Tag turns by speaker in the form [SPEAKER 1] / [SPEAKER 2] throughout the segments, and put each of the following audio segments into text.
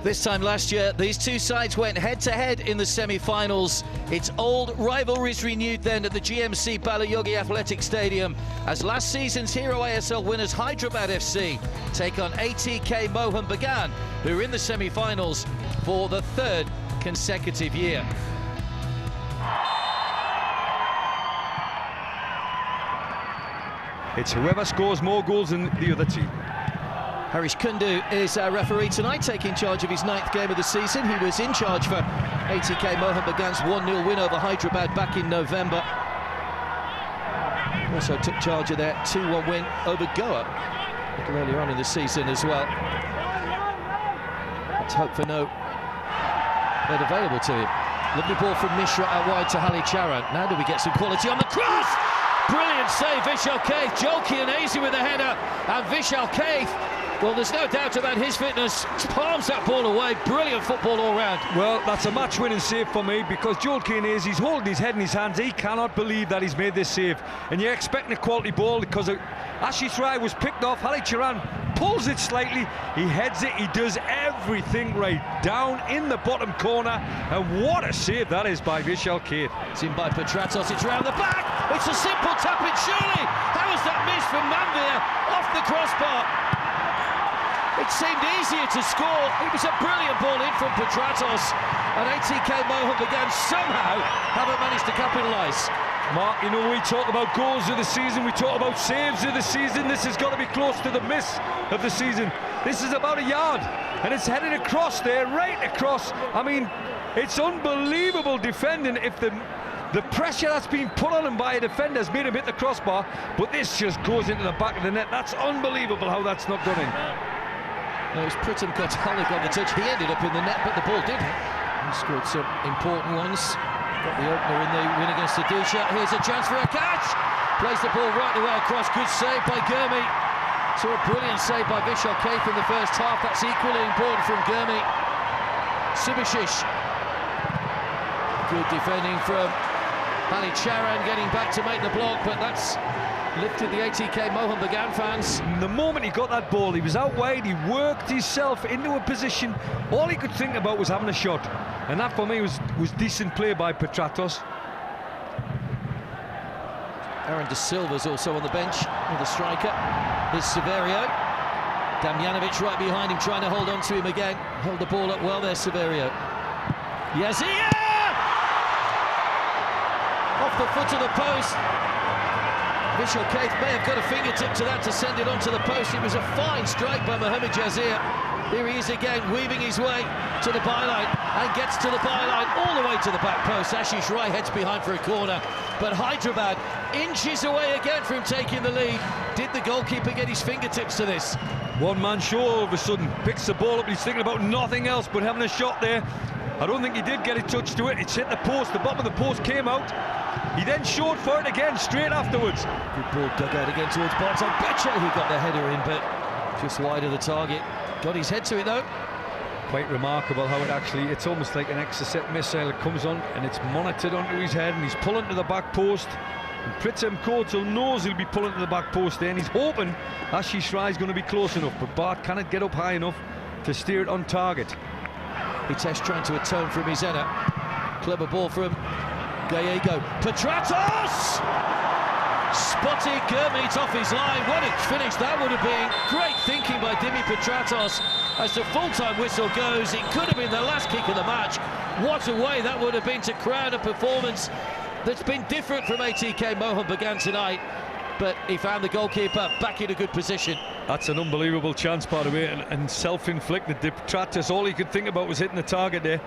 [SPEAKER 1] This time last year, these two sides went head-to-head in the semi-finals. Its old rivalries renewed then at the G.M.C. Balayogi Athletic Stadium as last season's Hero ISL winners Hyderabad FC take on ATK Mohun Bagan, who are in the semi-finals for the third consecutive year.
[SPEAKER 2] It's whoever scores more goals than the other team.
[SPEAKER 1] Harish Kundu is our referee tonight, taking charge of his 9th game of the season. He was in charge for ATK Mohun Bagan's 1-0 win over Hyderabad back in November. Also took charge of their 2-1 win over Goa a little earlier on in the season as well. Let's hope for no lead available to him. Lovely ball from Mishra out wide to Hali Charan. Now do we get some quality on the cross? Brilliant save, Vishal Kaith. Jolki and Azy with the header, and Vishal Kaith, well, there's no doubt about his fitness. Palms that ball away. Brilliant football all round.
[SPEAKER 2] Well, that's a match-winning save for me, because Jolki and Azy's holding his head in his hands. He cannot believe that he's made this save, and you're expecting a quality ball because Ashish Rai was picked off. Hali Charan pulls it slightly, he heads it, he does everything right, down in the bottom corner, and what a save that is by Vishal Kaith.
[SPEAKER 1] It's in by Petratos, it's round the back, it's a simple tap-in, surely! How was that missed from Manvir off the crossbar? It seemed easier to score. It was a brilliant ball in from Petratos, and ATK Mohun Bagan somehow haven't managed to capitalise.
[SPEAKER 2] Mark, you know, we talk about goals of the season, we talk about saves of the season. This has got to be close to the miss of the season. This is about a yard, and it's headed across there, right across. I mean, it's unbelievable defending if the pressure that's been put on him by a defender has made him hit the crossbar, but this just goes into the back of the net. That's unbelievable how that's not gone in.
[SPEAKER 1] No, it was Pritam Kotalik on the touch. He ended up in the net, but the ball didn't. He scored some important ones. Got the opener in the win against Adusha. Here's a chance for a catch. Plays the ball right the way across. Good save by Gurmi. Saw a brilliant save by Vishal Kaith in the first half. That's equally important from Gurmi. Subhashish. Good defending from Hali Charan, getting back to make the block, but that's lifted the ATK Mohun Bagan fans.
[SPEAKER 2] The moment he got that ball, he was out wide, he worked himself into a position. All he could think about was having a shot, and that for me was decent play by Petratos.
[SPEAKER 1] Aaron De Silva's also on the bench with a striker. Here's Severio. Damjanovic right behind him, trying to hold on to him again. Held the ball up well there, Severio. Yazia! Off the foot of the post. Vishal Kaith may have got a fingertip to that to send it onto the post. It was a fine strike by Mohamed Jazir. Here he is again, weaving his way to the byline, and gets to the byline all the way to the back post. Ashish Rai heads behind for a corner, but Hyderabad inches away again from taking the lead. Did the goalkeeper get his fingertips to this?
[SPEAKER 2] One man show all of a sudden, picks the ball up, he's thinking about nothing else but having a shot there. I don't think he did get a touch to it. It's hit the post, the bottom of the post came out. He then showed for it again straight afterwards. Good
[SPEAKER 1] ball dug out again towards Barton Beche, who got the header in, but just wide of the target. Got his head to it though.
[SPEAKER 2] Quite remarkable how it's almost like an Exocet missile. It comes on and it's monitored onto his head, and he's pulling to the back post. And Pritam Kotal knows he'll be pulling to the back post there, and he's hoping Ashish Rai is going to be close enough, but Bart cannot get up high enough to steer it on target.
[SPEAKER 1] Hitesh trying to atone from his header. Clever ball from Gallego. Petratos! Spotted Gurmeet off his line. What a finish that would have been. Great thinking by Dimi Petratos. As the full-time whistle goes, it could have been the last kick of the match. What a way that would have been to crown a performance that's been different from ATK Mohun Bagan tonight. But he found the goalkeeper back in a good position.
[SPEAKER 2] That's an unbelievable chance, by the way, and self-inflicted. Petratos, all he could think about was hitting the target there.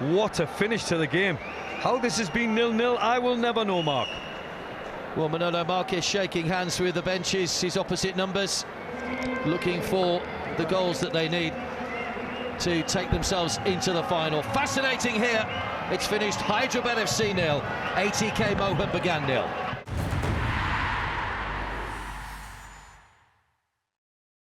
[SPEAKER 2] What a finish to the game. How this has been 0-0, I will never know, Mark.
[SPEAKER 1] Well, Manolo Marquez shaking hands with the benches, his opposite numbers, looking for the goals that they need to take themselves into the final. Fascinating here. It's finished Hyderabad FC 0, ATK Mohun Bagan 0.